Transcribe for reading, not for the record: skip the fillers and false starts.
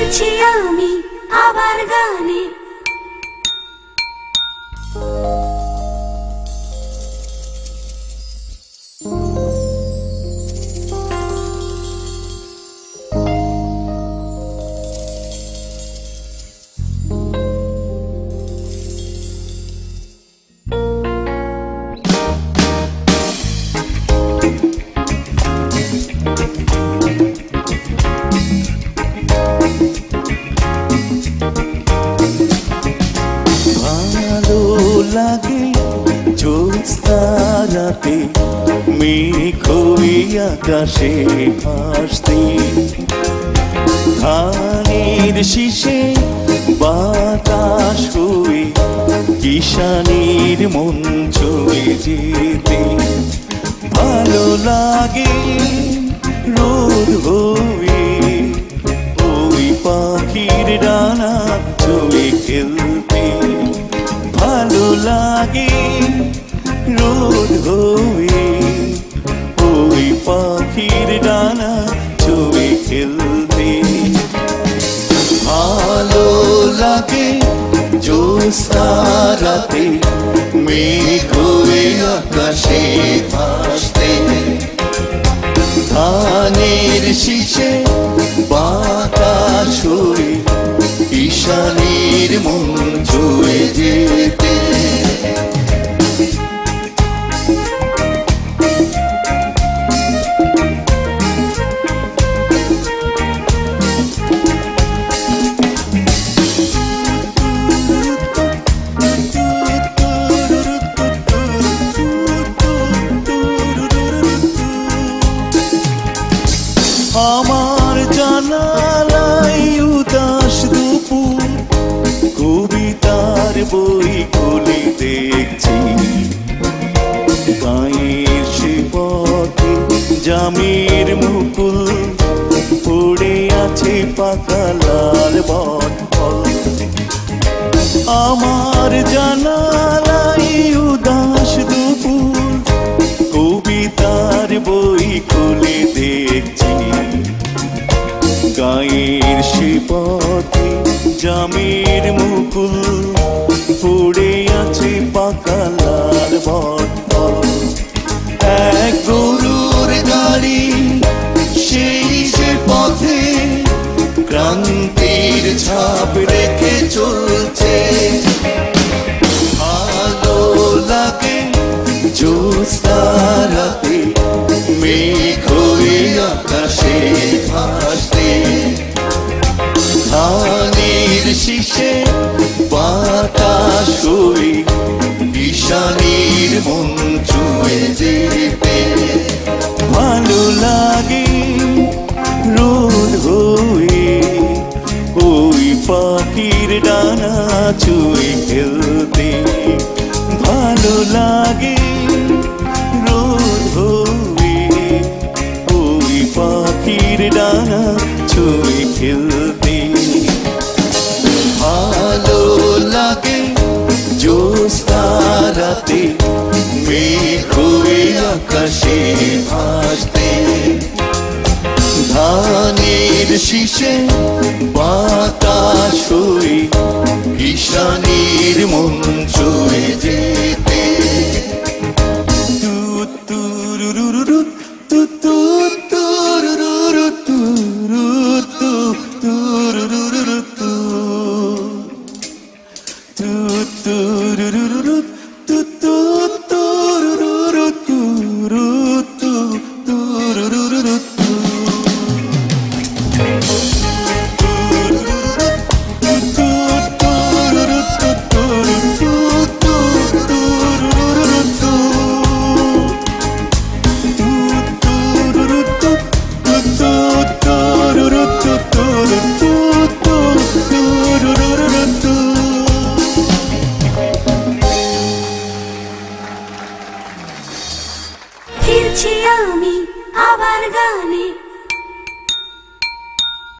ফিরছি আমি আবার গানে। লাগে জ্যোৎস্না রাতে মেঘ হয়ে আকাশে ভাসতে, ধানের শীষে বাতাস হয়ে কিষানের মন ছুঁয়ে যেতে। ভালো লাগে রোদ হয়ে ওই পাখির ডানা ছুঁয়ে খেলতে। ভালো লাগে রোদ হয়ে ওই পাখির ডানা ছুঁয়ে খেলতে। ভালো লাগে জ্যোৎস্না রাতে মেঘ হয়ে আকাশে ভাসতে, ধানের শীষে বাতাস হয়ে ঈশানীর মন ছুঁয়ে যেতে। আমার জানালায় উদাস দুপুর, কবিতার বই খুলে দেখছি। গায়ের সে পথে জামের মুকুল পড়ে আছে পাকা লাল বটফল। আমার জানালায় উদাস দুপুর, কবিতার বই খুলে দেখছি। গায়ের সে পথে জামের মুকুল পড়ে আছে পাকা লাল বটফল। এক গরুর গাড়ি সেই সে পথে ক্রান্তির ছাপ রেখে চলছে। ভালো লাগে জ্যোৎস্না রাতে মেঘ হয়ে আকাশে ভাসতে, ধানের শীষে বাতাস হয়ে ঈশানীর মন ছুঁয়ে যেতে। ভালো লাগে রোদ হয়ে ওই পাখির ডানা ছুঁয়ে খেলতে। ভালো লাগে রোদ হয়ে ওই পাখির ডানা ছুঁয়ে খেলতে। ভালো লাগে জ্যোৎস্না রাতে মেঘ হয়ে আকাশে ভাসতে, ধানের শীষে বাতাস হয়ে ঈশানীর মন ছুঁয়ে যেতে। তু